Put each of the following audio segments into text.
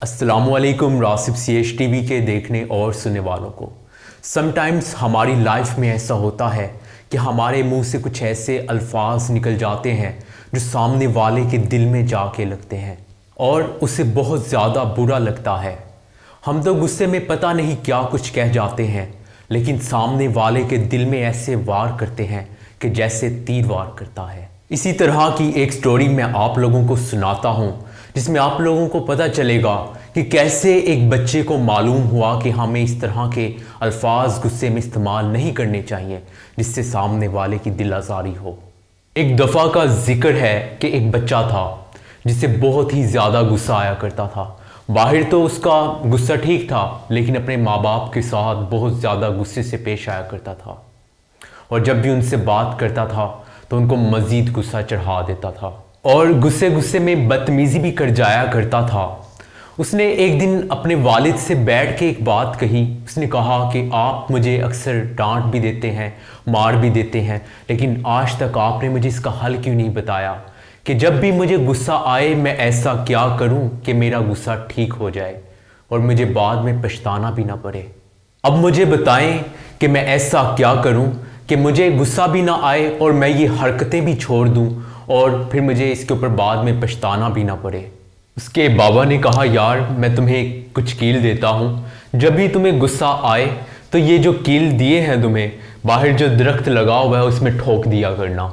السلام علیکم راسب C H T V کے دیکھنے اور سننے والوں کو۔ سم ٹائمز ہماری لائف میں ایسا ہوتا ہے کہ ہمارے منہ سے کچھ ایسے الفاظ نکل جاتے ہیں جو سامنے والے کے دل میں جا کے لگتے ہیں اور اسے بہت زیادہ برا لگتا ہے۔ ہم تو غصے میں پتہ نہیں کیا کچھ کہہ جاتے ہیں، لیکن سامنے والے کے دل میں ایسے وار کرتے ہیں کہ جیسے تیر وار کرتا ہے۔ اسی طرح کی ایک سٹوری میں آپ لوگوں کو سناتا ہوں، جس میں آپ لوگوں کو پتہ چلے گا کہ کیسے ایک بچے کو معلوم ہوا کہ ہمیں اس طرح کے الفاظ غصے میں استعمال نہیں کرنے چاہیے جس سے سامنے والے کی دل آزاری ہو۔ ایک دفعہ کا ذکر ہے کہ ایک بچہ تھا جسے بہت ہی زیادہ غصہ آیا کرتا تھا۔ باہر تو اس کا غصہ ٹھیک تھا، لیکن اپنے ماں باپ کے ساتھ بہت زیادہ غصے سے پیش آیا کرتا تھا، اور جب بھی ان سے بات کرتا تھا تو ان کو مزید غصہ چڑھا دیتا تھا اور غصے میں بدتمیزی بھی کر جایا کرتا تھا۔ اس نے ایک دن اپنے والد سے بیٹھ کے ایک بات کہی۔ اس نے کہا کہ آپ مجھے اکثر ڈانٹ بھی دیتے ہیں، مار بھی دیتے ہیں، لیکن آج تک آپ نے مجھے اس کا حل کیوں نہیں بتایا کہ جب بھی مجھے غصہ آئے میں ایسا کیا کروں کہ میرا غصہ ٹھیک ہو جائے اور مجھے بعد میں پچھتانا بھی نہ پڑے۔ اب مجھے بتائیں کہ میں ایسا کیا کروں کہ مجھے غصہ بھی نہ آئے اور میں یہ حرکتیں بھی چھوڑ دوں اور پھر مجھے اس کے اوپر بعد میں پچھتانا بھی نہ پڑے۔ اس کے بابا نے کہا، یار میں تمہیں کچھ کیل دیتا ہوں، جب بھی تمہیں غصہ آئے تو یہ جو کیل دیے ہیں تمہیں، باہر جو درخت لگا ہوا ہے اس میں ٹھوک دیا کرنا۔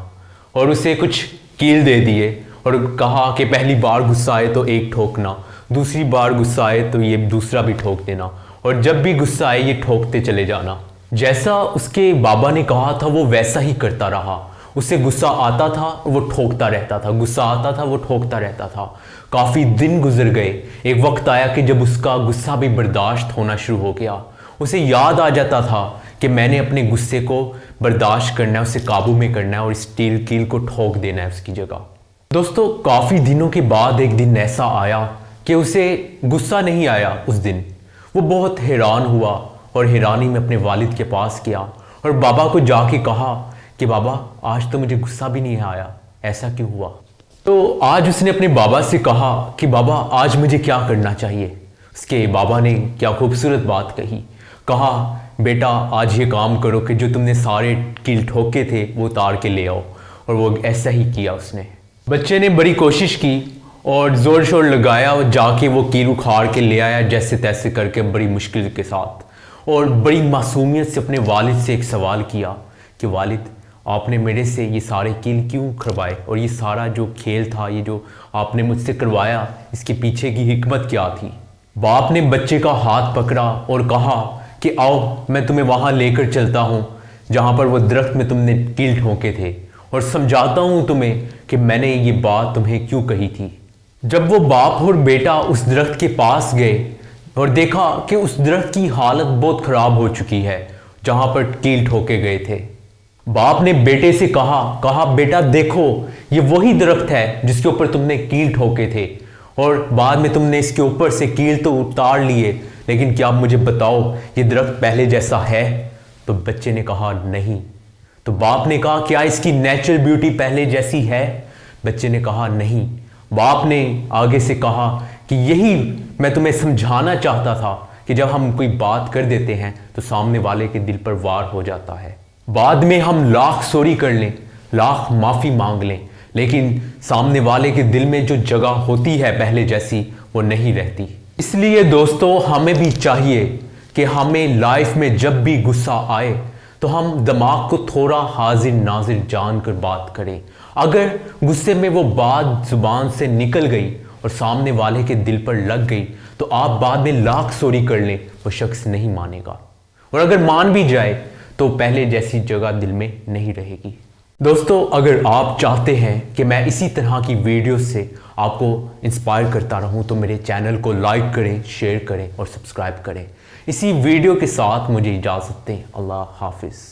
اور اسے کچھ کیل دے دیے اور کہا کہ پہلی بار غصہ آئے تو ایک ٹھوکنا، دوسری بار غصہ آئے تو یہ دوسرا بھی ٹھوک دینا، اور جب بھی غصہ آئے یہ ٹھوکتے چلے جانا۔ جیسا اس کے بابا نے کہا تھا وہ ویسا ہی کرتا رہا۔ اسے غصہ آتا تھا وہ ٹھوکتا رہتا تھا، غصہ آتا تھا وہ ٹھوکتا رہتا تھا۔ کافی دن گزر گئے۔ ایک وقت آیا کہ جب اس کا غصہ بھی برداشت ہونا شروع ہو گیا۔ اسے یاد آ جاتا تھا کہ میں نے اپنے غصے کو برداشت کرنا ہے، اسے قابو میں کرنا ہے اور اس کیل کو ٹھوک دینا ہے اس کی جگہ۔ دوستو، کافی دنوں کے بعد ایک دن ایسا آیا کہ اسے غصہ نہیں آیا۔ اس دن وہ بہت حیران ہوا اور حیرانی میں اپنے والد کے پاس گیا اور بابا کو جا کے کہا کہ بابا آج تو مجھے غصہ بھی نہیں آیا، ایسا کیوں ہوا؟ تو آج اس نے اپنے بابا سے کہا کہ بابا آج مجھے کیا کرنا چاہیے؟ اس کے بابا نے کیا خوبصورت بات کہی، کہا بیٹا آج یہ کام کرو کہ جو تم نے سارے کیل ٹھوکے تھے وہ اتار کے لے آؤ، اور وہ ایسا ہی کیا اس نے۔ بچے نے بڑی کوشش کی اور زور شور لگایا اور جا کے وہ کیل اکھاڑ کے لے آیا جیسے تیسے کر کے بڑی مشکل کے ساتھ، اور بڑی معصومیت سے اپنے والد سے ایک سوال کیا کہ والد آپ نے میرے سے یہ سارے کیل کیوں کھروائے، اور یہ سارا جو کھیل تھا، یہ جو آپ نے مجھ سے کروایا، اس کے پیچھے کی حکمت کیا تھی؟ باپ نے بچے کا ہاتھ پکڑا اور کہا کہ آؤ میں تمہیں وہاں لے کر چلتا ہوں جہاں پر وہ درخت میں تم نے کیل ٹھوکے تھے، اور سمجھاتا ہوں تمہیں کہ میں نے یہ بات تمہیں کیوں کہی تھی۔ جب وہ باپ اور بیٹا اس درخت کے پاس گئے اور دیکھا کہ اس درخت کی حالت بہت خراب ہو چکی ہے جہاں پر کیل ٹھوکے گئے تھے، باپ نے بیٹے سے کہا بیٹا دیکھو یہ وہی درخت ہے جس کے اوپر تم نے کیل ٹھوکے تھے، اور بعد میں تم نے اس کے اوپر سے کیل تو اتار لیے، لیکن کیا مجھے بتاؤ یہ درخت پہلے جیسا ہے؟ تو بچے نے کہا نہیں۔ تو باپ نے کہا کیا اس کی نیچرل بیوٹی پہلے جیسی ہے؟ بچے نے کہا نہیں۔ باپ نے آگے سے کہا کہ یہی میں تمہیں سمجھانا چاہتا تھا کہ جب ہم کوئی بات کر دیتے ہیں تو سامنے والے کے دل پر وار ہو جاتا ہے۔ بعد میں ہم لاکھ سوری کر لیں، لاکھ معافی مانگ لیں، لیکن سامنے والے کے دل میں جو جگہ ہوتی ہے پہلے جیسی وہ نہیں رہتی۔ اس لیے دوستو ہمیں بھی چاہیے کہ ہمیں لائف میں جب بھی غصہ آئے تو ہم دماغ کو تھوڑا حاضر ناظر جان کر بات کریں۔ اگر غصے میں وہ بات زبان سے نکل گئی اور سامنے والے کے دل پر لگ گئی تو آپ بعد میں لاکھ سوری کر لیں، وہ شخص نہیں مانے گا، اور اگر مان بھی جائے تو پہلے جیسی جگہ دل میں نہیں رہے گی۔ دوستو اگر آپ چاہتے ہیں کہ میں اسی طرح کی ویڈیوز سے آپ کو انسپائر کرتا رہوں تو میرے چینل کو لائک کریں، شیئر کریں اور سبسکرائب کریں۔ اسی ویڈیو کے ساتھ مجھے اجازت دیں۔ اللہ حافظ۔